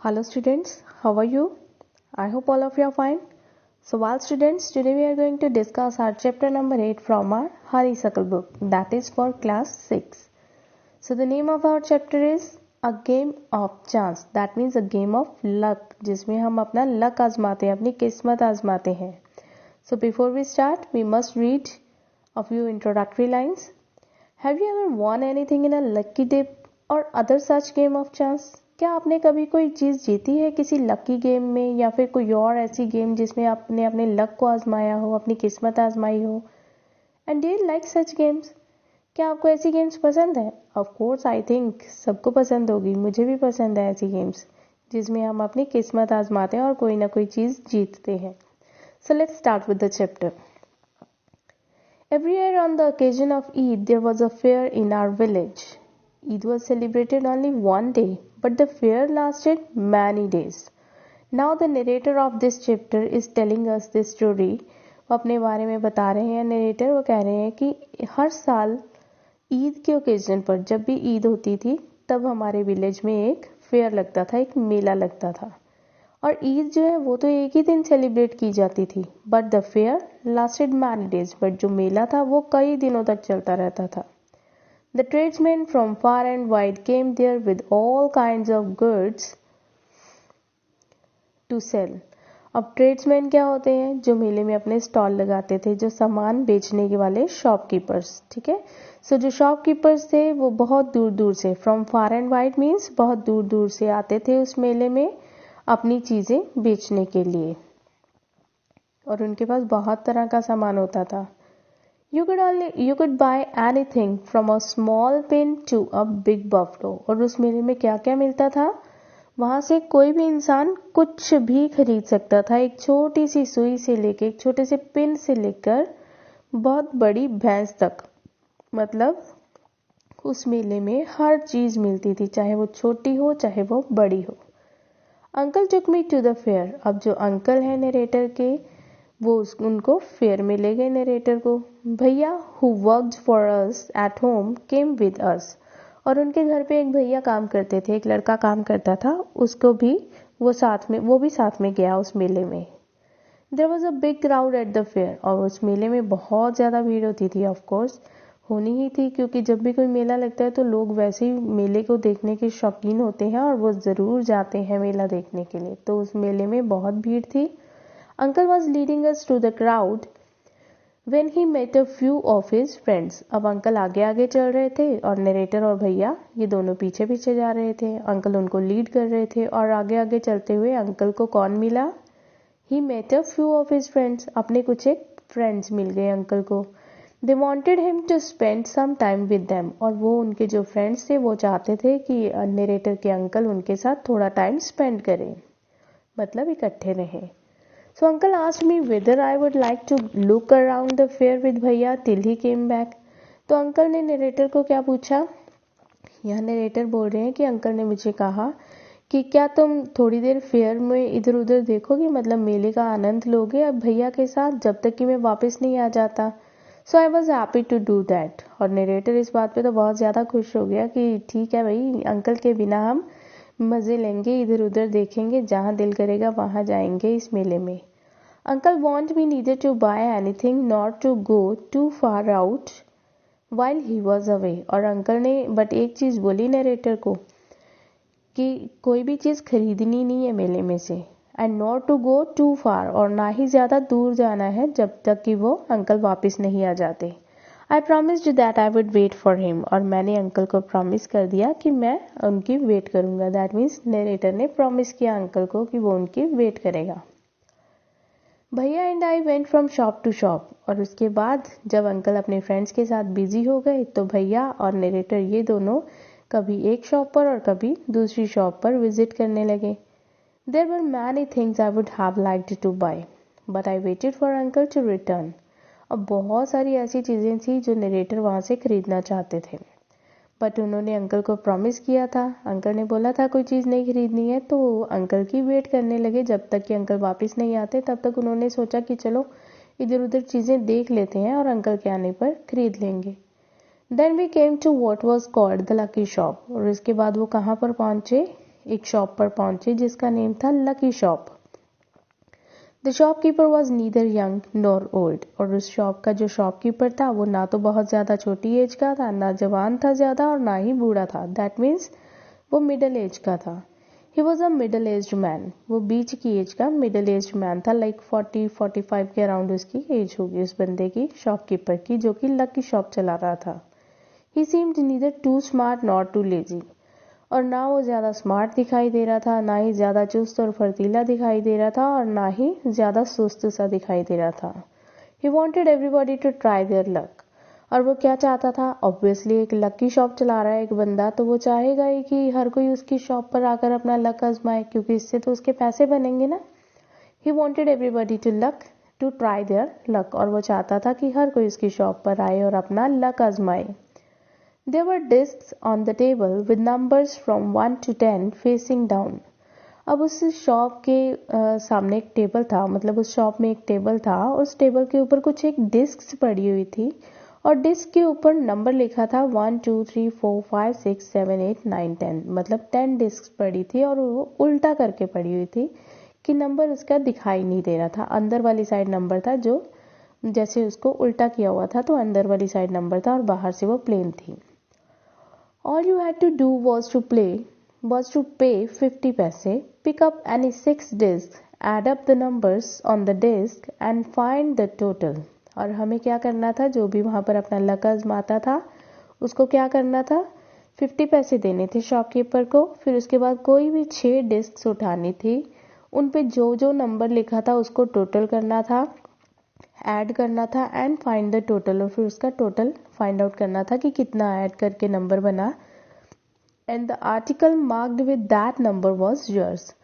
Hello students, how are you? I hope all of you are fine. So while students, today we are going to discuss our chapter number 8 from our Honeysuckle book, that is for class 6. So the name of our chapter is A Game of Chance, that means a game of luck, जिसमें हम अपना luck आजमाते हैं, अपनी किस्मत आजमाते हैं. So before we start, we must read a few introductory lines. Have you ever won anything in a lucky dip or other such game of chance? क्या आपने कभी कोई चीज़ जीती है किसी लकी गेम में या फिर कोई और ऐसी गेम जिसमें आपने अपने लक को आजमाया हो, अपनी किस्मत आजमाई हो? And do you like such games? क्या आपको ऐसी गेम्स पसंद है? ऑफ कोर्स आई थिंक सबको पसंद होगी, मुझे भी पसंद है ऐसी गेम्स जिसमें हम अपनी किस्मत आजमाते हैं और कोई ना कोई चीज़ जीतते हैं. So let's start with the chapter. Every year on the occasion of Eid, there was a fair in our village. Eid was celebrated only one day, but the fair lasted many days. Now the narrator of this chapter is telling us this story. वो अपने बारे में बता रहे हैं narrator. वो कह रहे हैं कि हर साल ईद के ओकेजन पर जब भी ईद होती थी तब हमारे विलेज में एक फेयर लगता था, एक मेला लगता था. और ईद जो है वो तो एक ही दिन सेलिब्रेट की जाती थी, but the fair lasted many days. But जो मेला था वो कई दिनों तक चलता रहता था. The tradesmen from far and wide came there with all kinds of goods to sell. अब ट्रेड्समैन क्या होते हैं? जो मेले में अपने स्टॉल लगाते थे, जो सामान बेचने के वाले शॉपकीपर्स. ठीक है. सो जो शॉपकीपर्स थे वो बहुत दूर दूर से, from far and wide means बहुत दूर दूर से आते थे उस मेले में अपनी चीज़ें बेचने के लिए, और उनके पास बहुत तरह का सामान होता था. You could buy anything from a small pin to a big buffalo. और उस मेले में क्या क्या मिलता था? वहाँ से कोई भी इंसान कुछ भी खरीद सकता था, एक छोटी सी सुई से लेकर, एक छोटे से पिन से लेकर बहुत बड़ी भैंस तक. मतलब उस मेले में हर चीज़ मिलती थी, चाहे वो छोटी हो चाहे वो बड़ी हो. Uncle took me to the fair. अब जो अंकल है नरेटर के, वो उनको फेयर में ले गए नरेटर को. भैया who worked for us at home came with us. और उनके घर पे एक भैया काम करते थे, एक लड़का काम करता था, उसको भी वो भी साथ में गया उस मेले में. There was a big crowd at the fair. और उस मेले में बहुत ज़्यादा भीड़ होती थी. ऑफ कोर्स होनी ही थी, क्योंकि जब भी कोई मेला लगता है तो लोग वैसे ही मेले को देखने के शौकीन होते हैं और वो ज़रूर जाते हैं मेला देखने के लिए. तो उस मेले में बहुत भीड़ थी. Uncle was leading us to the crowd when he met a few of his friends. अब अंकल आगे आगे चल रहे थे और नरेटर और भैया ये दोनों पीछे पीछे जा रहे थे. अंकल उनको लीड कर रहे थे और आगे आगे चलते हुए अंकल को कौन मिला? He met a few of his friends. अपने कुछ एक फ्रेंड्स मिल गए अंकल को. They wanted him to spend some time with them. और वो उनके जो फ्रेंड्स थे वो चाहते थे कि नरेटर के अंकल उनके साथ थोड़ा टाइम स्पेंड करें, मतलब इकट्ठे रहें. So uncle asked me whether I would like to look around the fair with भैया टिल ही केम बैक. तो अंकल ने नरेटर को क्या पूछा? यहाँ नरेटर बोल रहे हैं कि अंकल ने मुझे कहा कि क्या तुम थोड़ी देर फेयर में इधर उधर देखोगे, मतलब मेले का आनंद लोगे अब भैया के साथ, जब तक कि मैं वापस नहीं आ जाता. So I was happy to do that. और नरेटर इस बात पे तो बहुत ज़्यादा खुश हो गया कि ठीक है भाई, अंकल के बिना हम मज़े लेंगे, इधर उधर देखेंगे, जहाँ दिल करेगा वहाँ जाएंगे इस मेले में. Uncle want me neither to buy anything not to go too far out while he was away. और अंकल ने बट एक चीज़ बोली नरेटर को कि कोई भी चीज़ खरीदनी नहीं है मेले में से, and not to go too far, और ना ही ज़्यादा दूर जाना है जब तक कि वो अंकल वापस नहीं आ जाते. I promised that I would wait for him. और मैंने अंकल को प्रॉमिस कर दिया कि मैं उनकी वेट करूँगा. दैट मीन्स नरेटर ने प्रॉमिस किया अंकल को कि वो उनकी वेट करेगा. भैया and I went from shop to shop. और उसके बाद जब अंकल अपने फ्रेंड्स के साथ बिजी हो गए तो भैया और नरेटर ये दोनों कभी एक शॉप पर और कभी दूसरी शॉप पर विजिट करने लगे. There were many things I would have liked to buy, but I waited for uncle to return. अब बहुत सारी ऐसी चीज़ें थी जो नरेटर वहाँ से खरीदना चाहते थे, बट उन्होंने अंकल को प्रॉमिस किया था. अंकल ने बोला था कोई चीज़ नहीं खरीदनी है, तो अंकल की वेट करने लगे जब तक कि अंकल वापस नहीं आते. तब तक उन्होंने सोचा कि चलो इधर उधर चीज़ें देख लेते हैं और अंकल के आने पर खरीद लेंगे. Then we came to what was called the lucky shop. और इसके बाद वो कहाँ पर पहुँचे? एक शॉप पर पहुंचे जिसका नेम था lucky shop. The shopkeeper was neither young nor old, और उस शॉप का जो शॉपकीपर था वो ना तो बहुत ज़्यादा छोटी एज का था, ना जवान था ज़्यादा और ना ही बूढ़ा था। दैट मीन्स वो मिडल एज का था। He was a middle aged man, वो बीच की एज का मिडल एज्ड मैन था। लाइक 40-45 के अराउंड उसकी एज होगी उस बंदे की, शॉपकीपर की, जो कि लकी शॉप चला रहा था। He seemed neither too smart nor too lazy, और ना वो ज़्यादा स्मार्ट दिखाई दे रहा था, ना ही ज़्यादा चुस्त और फर्तीला दिखाई दे रहा था, और ना ही ज़्यादा सुस्त सा दिखाई दे रहा था। He wanted everybody to try their luck, और वो क्या चाहता था? ऑब्वियसली एक लकी शॉप चला रहा है एक बंदा, तो वो चाहेगा ही कि हर कोई उसकी शॉप पर आकर अपना लक आजमाए, क्योंकि इससे तो उसके पैसे बनेंगे ना। He wanted everybody to try their luck, और वो चाहता था कि हर कोई उसकी शॉप पर आए और अपना luck आजमाए। There were discs on the table with numbers from 1 to 10 facing down. अब उस शॉप के सामने एक टेबल था, मतलब उस शॉप में एक टेबल था, उस टेबल के ऊपर कुछ एक डिस्क पड़ी हुई थी, और डिस्क के ऊपर नंबर लिखा था 1 2 3 4 5 6 7 8 9 10, मतलब 10 डिस्क पड़ी थी, और वो उल्टा करके पड़ी हुई थी कि नंबर उसका दिखाई नहीं दे रहा था। अंदर वाली साइड नंबर था, जो जैसे उसको उल्टा किया हुआ था तो अंदर वाली साइड नंबर था और बाहर से वो प्लेन थी। All you had to do was to pay 50 paise, pick up any 6 discs, add up the numbers on the disc and find the total. और हमें क्या करना था? जो भी वहाँ पर अपना लक आजमाता था उसको क्या करना था? 50 पैसे देने थे शॉपकीपर को। फिर उसके बाद कोई भी 6 डिस्क उठानी थी, उन पे जो जो नंबर लिखा था उसको टोटल करना था, ऐड करना था, एंड फाइंड द टोटल, और फिर उसका टोटल फाइंड आउट करना था कि कितना ऐड करके नंबर बना, and the article marked with that number was yours.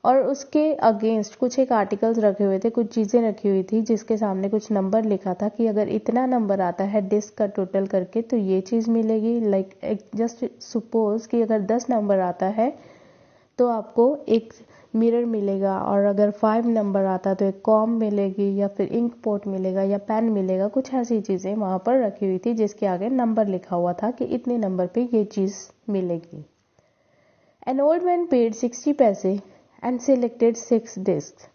और उसके अगेंस्ट कुछ एक आर्टिकल्स रखे हुए थे, कुछ चीज़ें रखी हुई थी जिसके सामने कुछ नंबर लिखा था कि अगर इतना नंबर आता है डिस्क का टोटल करके तो ये चीज़ मिलेगी। लाइक जस्ट सपोज कि अगर 10 नंबर आता है तो आपको एक मिरर मिलेगा, और अगर 5 नंबर आता तो एक कॉम मिलेगी, या फिर इंक पोर्ट मिलेगा, या पेन मिलेगा। कुछ ऐसी चीज़ें वहाँ पर रखी हुई थी जिसके आगे नंबर लिखा हुआ था कि इतने नंबर पे ये चीज़ मिलेगी। एन ओल्ड मैन पेड 60 पैसे एंड सिलेक्टेड 6 डिस्क।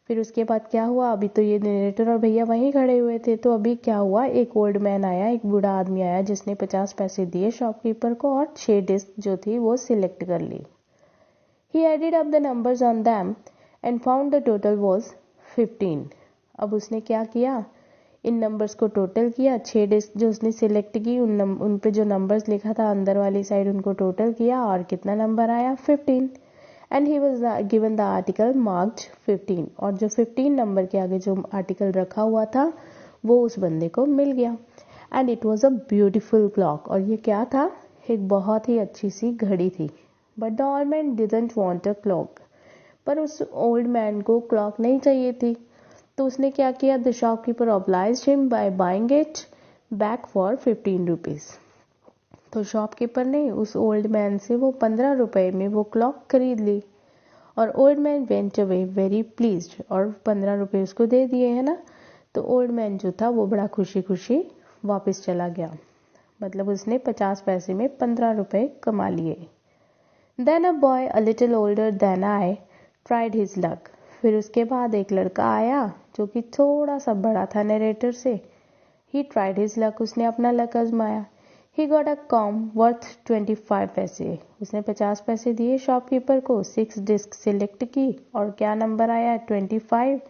फिर उसके बाद क्या हुआ? अभी तो ये जनरेटर और भैया वहीं खड़े हुए थे, तो अभी क्या हुआ? एक ओल्ड मैन आया, एक बूढ़ा आदमी आया जिसने 50 पैसे दिए शॉपकीपर को और 6 डिस्क जो थी वो सिलेक्ट कर ली। He added up the numbers on them and found the total was 15. अब उसने क्या किया? इन नंबर्स को टोटल किया, 6 डिस्क जो उसने सिलेक्ट की उन पे जो नंबर्स लिखा था अंदर वाली साइड उनको टोटल किया, और कितना नंबर आया? 15. And he was given the article marked 15, और जो 15 नंबर के आगे जो आर्टिकल रखा हुआ था वो उस बंदे को मिल गया। And it was a beautiful clock, और ये क्या था? एक बहुत ही अच्छी सी घड़ी थी। But the old man didn't want a clock, पर उस ओल्ड मैन को क्लॉक नहीं चाहिए थी, तो उसने क्या किया? The shopkeeper obliged him by buying it back for 15 rupees. तो शॉपकीपर ने उस ओल्ड मैन से वो 15 रुपए में वो क्लॉक खरीद ली, और old man went away very pleased, और 15 रुपए उसको दे दिए है ना। तो ओल्ड मैन जो था वो बड़ा खुशी खुशी वापस चला गया, मतलब उसने 50 पैसे में 15 रुपए कमा लिए। Then a boy a little older than I tried his luck. फिर उसके बाद एक लड़का आया जो कि थोड़ा सा बड़ा था नरेटर से। He tried his luck, उसने अपना लक आजमाया। He got a comb worth 25 पैसे, उसने 50 पैसे दिए शॉपकीपर को, 6 डिस्क सिलेक्ट की, और क्या नंबर आया? 25।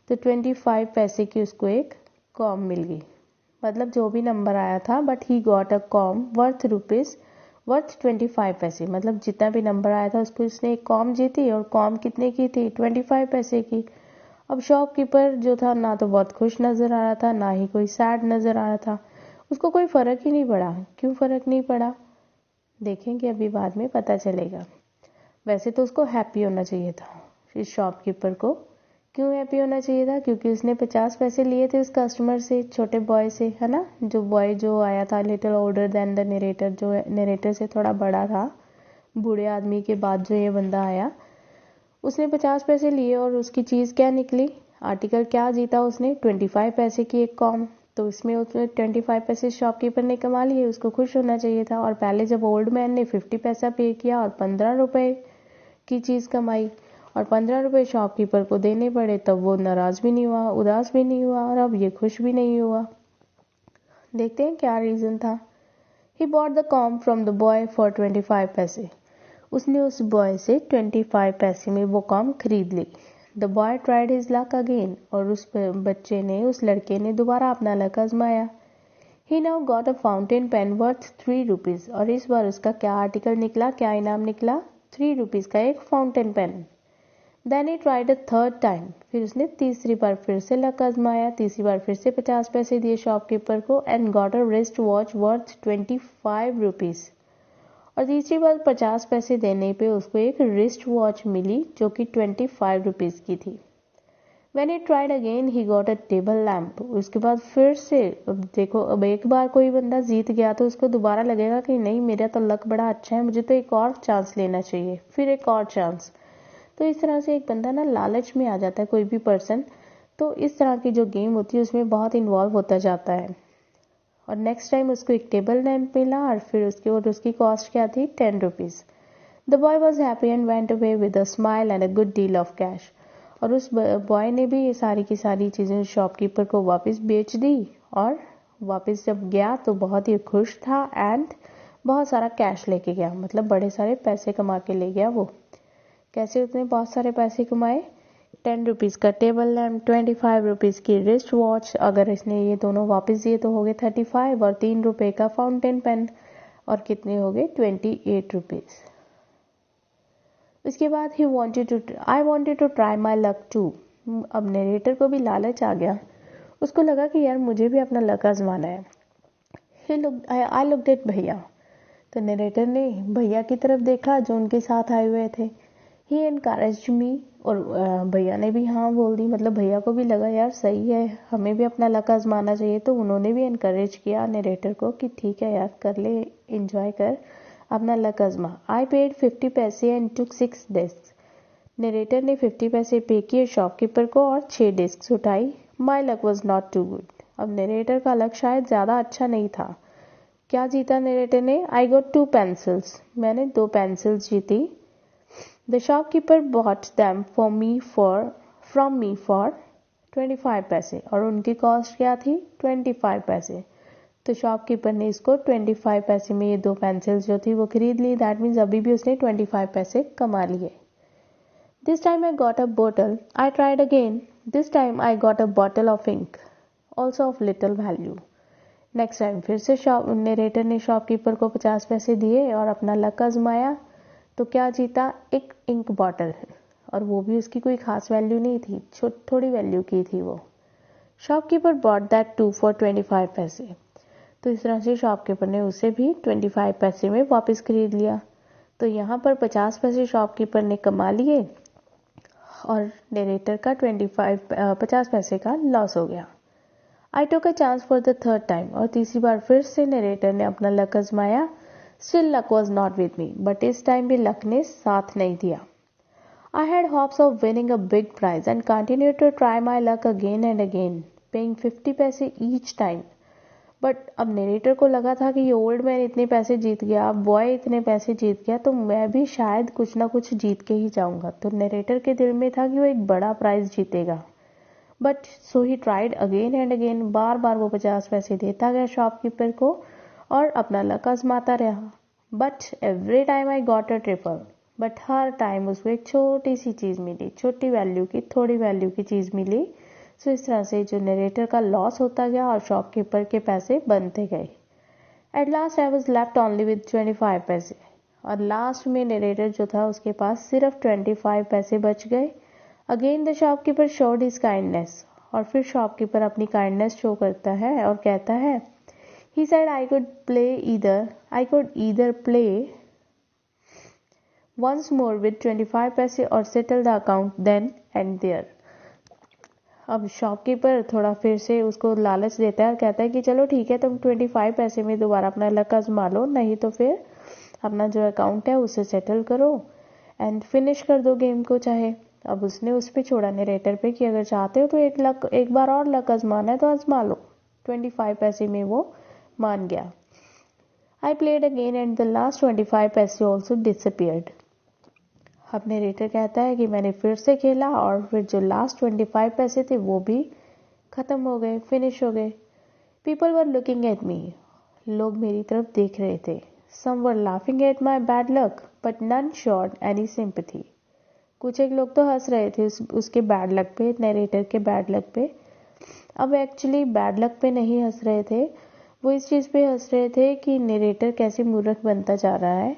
तो 25 पैसे की उसको एक कॉम मिल गई, मतलब जो भी नंबर आया था, but he got a com worth 25 पैसे, मतलब जितना भी नंबर आया था उसको उसने एक कॉम जीती, और कॉम कितने की थी? 25 पैसे की। अब शॉपकीपर जो था ना तो बहुत खुश नजर आ रहा था, ना ही कोई सैड नजर आ रहा था, उसको कोई फर्क ही नहीं पड़ा। क्यों फर्क नहीं पड़ा? देखेंगे अभी, बाद में पता चलेगा। वैसे तो उसको हैप्पी होना चाहिए था, इस शॉपकीपर को। क्यों हैप्पी होना चाहिए था? क्योंकि उसने 50 पैसे लिए थे उस कस्टमर से, छोटे बॉय से, है ना। जो बॉय जो आया था little older than the narrator, जो नरेटर से थोड़ा बड़ा था, बूढ़े आदमी के बाद जो ये बंदा आया, उसने 50 पैसे लिए, और उसकी चीज़ क्या निकली? आर्टिकल क्या जीता उसने? 25 पैसे की एक कॉम। तो इसमें उसने 25 पैसे शॉपकीपर ने कमा लिए, उसको खुश होना चाहिए था। और पहले जब ओल्ड मैन ने 50 पैसा पे किया और 15 रुपए की चीज़ कमाई और 15 रुपये शॉपकीपर को देने पड़े, तब वो नाराज़ भी नहीं हुआ, उदास भी नहीं हुआ और अब ये खुश भी नहीं हुआ। देखते हैं क्या रीज़न था। He bought the comb from the boy for 25 पैसे। उसने उस बॉय से 25 पैसे में वो कॉम खरीद ली। The boy tried his luck again। और उस बच्चे ने, उस लड़के ने दोबारा अपना लक आजमाया। He now got a fountain pen worth 3 rupees। और इस बार उसका क्या आर्टिकल निकला, क्या इनाम निकला? 3 रुपीज़ का एक fountain pen. Then he tried a third time। फिर उसने तीसरी बार फिर से लक आजमाया, तीसरी बार फिर से 50 पैसे दिए शॉपकीपर को and got a wrist watch worth 25 rupees। और तीसरी बार 50 पैसे देने पे उसको एक रिस्ट वॉच मिली जो कि 25 रुपीज़ की थी। When he tried again he got a table lamp। उसके बाद फिर से, अब देखो, अब एक बार कोई बंदा जीत गया तो उसको दोबारा लगेगा कि नहीं, मेरा तो लक बड़ा अच्छा है, मुझे तो एक और चांस लेना चाहिए, फिर एक और चांस। तो इस तरह से एक बंदा ना लालच में आ जाता है, कोई भी पर्सन। तो इस तरह की जो गेम होती है उसमें बहुत इन्वॉल्व होता जाता है। और नेक्स्ट टाइम उसको एक टेबल लैंप मिला और फिर उसकी कॉस्ट क्या थी? 10 rupees. The boy was happy and went away with a smile and a good deal of cash. और उस बॉय ने भी ये सारी की सारी चीज़ें शॉपकीपर को वापस बेच दी और वापस जब गया तो बहुत ही खुश था एंड बहुत सारा कैश लेके गया, मतलब बड़े सारे पैसे कमा के ले गया वो। कैसे उसने बहुत सारे पैसे कमाए? 10 रुपीज़ का टेबल लैम्प, 25 रुपीज़ की रिस्ट वॉच, अगर इसने ये दोनों वापस दिए तो हो गए 35, और 3 रुपये का फाउंटेन पेन, और कितने हो गए? 28 रुपीज़। उसके बाद I wanted to try my luck too. अब नरेटर को भी लालच आ गया, उसको लगा कि यार मुझे भी अपना लक आजमाना है। आई लुक्ड एट भैया। तो नरेटर ने भैया की तरफ देखा जो उनके साथ आए हुए थे। ही एनकरेज्ड मी। और भैया ने भी हाँ बोल दी, मतलब भैया को भी लगा यार सही है, हमें भी अपना लक आजमाना चाहिए। तो उन्होंने भी एनकरेज किया नरेटर को कि ठीक है यार, कर ले, एंजॉय कर, अपना लक आजमा। आई पेड 50 पैसे एंड टुक 6 डिस्क। नरेटर ने 50 पैसे पे किए शॉपकीपर को और 6 डिस्क उठाई। My luck was not too good. अब नरेटर का लक शायद ज़्यादा अच्छा नहीं था। क्या जीता नरेटर ने? I got 2 pencils. मैंने 2 पेंसिल्स जीती। The shopkeeper bought them from me for 25 पैसे। और उनकी कॉस्ट क्या थी? 25 पैसे। तो शॉपकीपर ने इसको 25 पैसे में ये 2 पेंसिल्स जो थी वो खरीद ली। दैट मीन्स अभी भी उसने 25 पैसे कमा लिए। This time I got a bottle. I tried again. This time I got a bottle of ink, also of little value. Next time फिर से नरेटर ने शॉपकीपर को 50 पैसे दिए और अपना लक आजमाया। तो क्या जीता? एक इंक बॉटल, और वो भी उसकी कोई खास वैल्यू नहीं थी, थोड़ी वैल्यू की थी वो। Shopkeeper bought that too for 25 पैसे। तो इस तरह से शॉपकीपर ने उसे भी 25 पैसे में वापस खरीद लिया। तो यहाँ पर 50 पैसे शॉपकीपर ने कमा लिए और नरेटर का 50 पैसे का लॉस हो गया। I took a chance for the third time. और तीसरी बार फिर से नरेटर ने अपना लक आजमाया। Still luck was not with me. But इस टाइम भी लक ने साथ नहीं दिया। I had hopes of winning a big prize and continue to try my luck again and again, paying 50 पैसे ईच टाइम। बट अब narrator को लगा था कि ये ओल्ड मैन इतने पैसे जीत गया, बॉय इतने पैसे जीत गया, तो मैं भी शायद कुछ ना कुछ जीत के ही जाऊंगा। तो नरेटर के दिल में था कि वो एक बड़ा प्राइज जीतेगा। But so he tried again and again. बार बार वो 50 पैसे देता गया शॉपकीपर को और अपना लक आजमाता रहा। But every time I got a triple. But her time उसको एक छोटी सी चीज़ मिली, छोटी वैल्यू की, थोड़ी वैल्यू की चीज़ मिली। सो इस तरह से जो नरेटर का लॉस होता गया और शॉपकीपर के पैसे बनते गए। At last I was left only with 25 पैसे। और लास्ट में नरेटर जो था उसके पास सिर्फ 25 पैसे बच गए। Again the shopkeeper showed his kindness. और फिर शॉपकीपर अपनी काइंडनेस शो करता है और कहता है, he said I could either play once more with 25 पैसे और settle the account then and there. अब शॉपकीपर थोड़ा फिर से उसको लालच देता है और कहता है कि चलो ठीक है, तुम 25 पैसे में दोबारा अपना लक आजमा लो, नहीं तो फिर अपना जो अकाउंट है उसे सेटल करो एंड फिनिश कर दो गेम को चाहे। अब उसने उस पर छोड़ा नरेटर पे कि अगर चाहते हो तो एक बार और लक आजमाना है तो आजमा लो। 25 पैसे में वो मान गया। I played again and the last 25 पैसे ऑल्सो डिसअपियर्ड। अब नरेटर कहता है कि मैंने फिर से खेला और फिर जो लास्ट 25 पैसे थे वो भी खत्म हो गए, फिनिश हो गए। People were looking at me, लोग मेरी तरफ देख रहे थे। Some were laughing at my bad luck but none showed any sympathy, कुछ एक लोग तो हंस रहे थे उसके बैड लक पे, नरेटर के बैड लक पे। अब एक्चुअली बैड लक पे नहीं हंस रहे थे, वो इस चीज़ पे हंस रहे थे कि नरेटर कैसे मूर्ख बनता जा रहा है।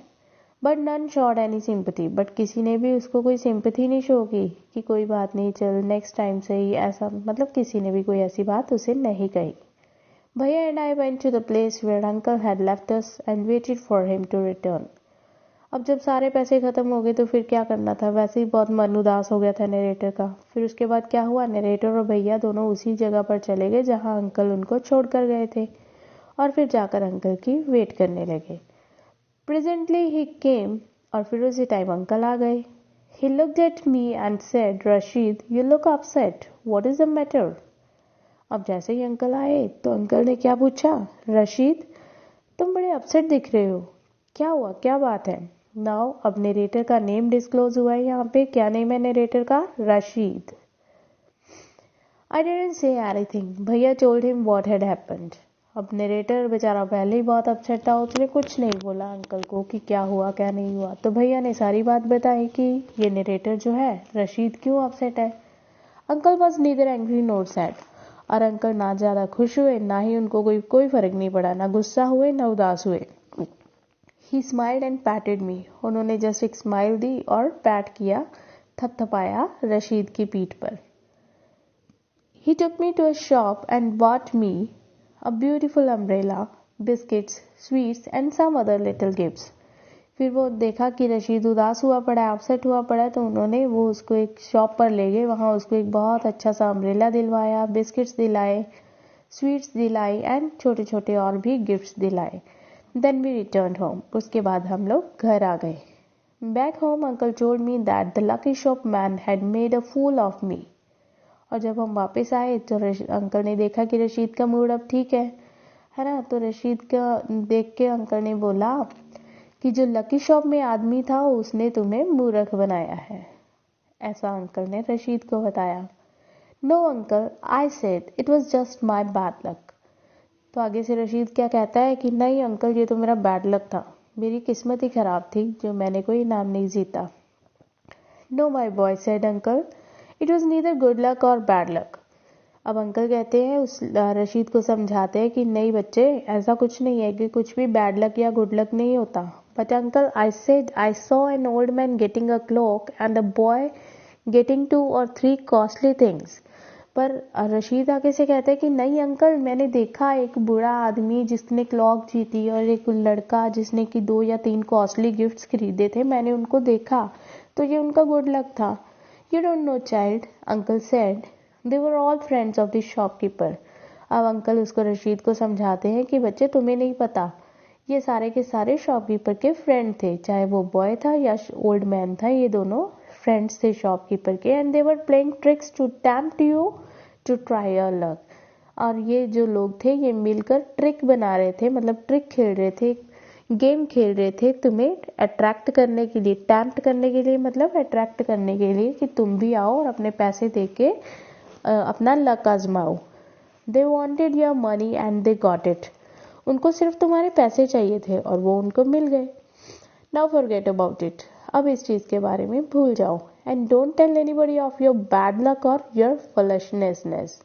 But none showed any sympathy, but किसी ने भी उसको कोई सिंपैथी नहीं शो की कि कोई बात नहीं, चल नेक्स्ट टाइम से ही, ऐसा मतलब किसी ने भी कोई ऐसी बात उसे नहीं कही। भैया and I went to the place where uncle had left us and waited for him to return. अब जब सारे पैसे खत्म हो गए तो फिर क्या करना था, वैसे ही बहुत मन उदास हो गया था नरेटर का। फिर उसके बाद क्या हुआ, नरेटर और भैया दोनों उसी जगह पर चले गए जहां अंकल उनको छोड़ कर गए थे और फिर जाकर अंकल की वेट करने लगे। प्रेजेंटली ही केम, और फिर उसी टाइम अंकल आ गए। He looked at me and said, Rashid you look upset, what is the matter. अब जैसे ही अंकल आए तो अंकल ने क्या पूछा, रशीद तुम बड़े अपसेट दिख रहे हो, क्या हुआ, क्या बात है। नाउ अब नरेटर का नेम डिस्क्लोज हुआ है यहाँ पे। क्या नेम है नरेटर का, Rashid. I didn't say anything, भैया told him what had happened. अब नरेटर बेचारा पहले ही बहुत अपसेट था, उसने कुछ नहीं बोला अंकल को कि क्या हुआ क्या नहीं हुआ। तो भैया ने सारी बात बताई कि ये नरेटर जो है रशीद क्यों अपसेट है। Uncle was neither angry NOR sad, और अंकल ना ज्यादा खुश हुए ना ही उनको कोई फर्क नहीं पड़ा, ना गुस्सा हुए ना उदास हुए। ही स्माइल्ड एंड पैटेड मी, उन्होंने जस्ट एक स्माइल दी और पैट किया, थपथपाया रशीद की पीठ पर। He took me to a shop and bought me a beautiful umbrella, biscuits, sweets and some other little gifts. फिर वो देखा कि रशीद उदास हुआ पड़ा है, अपसेट हुआ पड़ा है, तो उन्होंने वो उसको एक शॉप पर ले गए, वहाँ उसको एक बहुत अच्छा सा अम्ब्रेला दिलवाया, बिस्किट्स दिलाए, स्वीट्स दिलाई एंड छोटे छोटे और भी गिफ्ट्स दिलाए। देन वी रिटर्न होम, उसके बाद हम लोग घर आ गए। Back home uncle told me that the lucky shop man had made a fool of me. और जब हम वापस आए तो अंकल ने देखा कि रशीद का मूड अब ठीक है ना। तो रशीद का देख के अंकल ने बोला कि जो लकी शॉप में आदमी था उसने तुम्हें मूर्ख बनाया है, ऐसा अंकल ने रशीद को बताया। No uncle, I said it was just my bad luck. तो आगे से रशीद क्या कहता है कि नहीं अंकल, ये तो मेरा बैड लक था, मेरी किस्मत ही खराब थी जो मैंने कोई इनाम नहीं जीता। Know my boy said uncle, it was neither good luck और बैड लक। अब अंकल कहते हैं, उस रशीद को समझाते हैं कि नहीं बच्चे, ऐसा कुछ नहीं है कि कुछ भी बैड लक या गुड लक नहीं होता। But uncle, I said I saw an old man getting a clock and a boy getting 2 or 3 costly things. पर रशीद आगे से कहते हैं कि नहीं अंकल, मैंने देखा एक बूढ़ा आदमी जिसने क्लॉक जीती और एक लड़का जिसने कि 2 या 3 कॉस्टली गिफ्ट्स खरीदे थे, मैंने उनको देखा, तो ये उनका गुड लक था। You don't know child, uncle said, they were all friends of the shopkeeper. अब अंकल उसको रशीद को समझाते हैं कि बच्चे तुम्हें नहीं पता, ये सारे के सारे शॉपकीपर के फ्रेंड थे, चाहे वो बॉय था या ओल्ड मैन था, ये दोनों फ्रेंड्स थे शॉपकीपर के। And they were playing tricks to tempt you to try your luck. और ये जो लोग थे ये मिलकर ट्रिक बना रहे थे, मतलब ट्रिक खेल रहे थे, गेम खेल रहे थे तुम्हें अट्रैक्ट करने के लिए, टेम्प्ट करने के लिए, मतलब अट्रैक्ट करने के लिए कि तुम भी आओ और अपने पैसे दे के अपना लक आजमाओ। They wanted your money and they got it. उनको सिर्फ तुम्हारे पैसे चाहिए थे और वो उनको मिल गए। नाउ फॉरगेट अबाउट इट, अब इस चीज के बारे में भूल जाओ। And don't tell anybody of your bad luck और योर फुलिशनेस।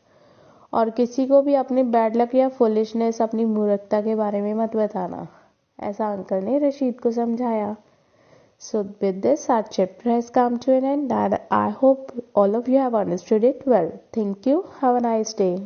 और किसी को भी अपने बैड लक या फुलिशनेस, अपनी मूर्खता के बारे में मत बताना, ऐसा अंकल ने रशीद को समझाया। So with this, our chapter has come to an end, and I hope all of you have understood it well. Thank you. Have a nice day.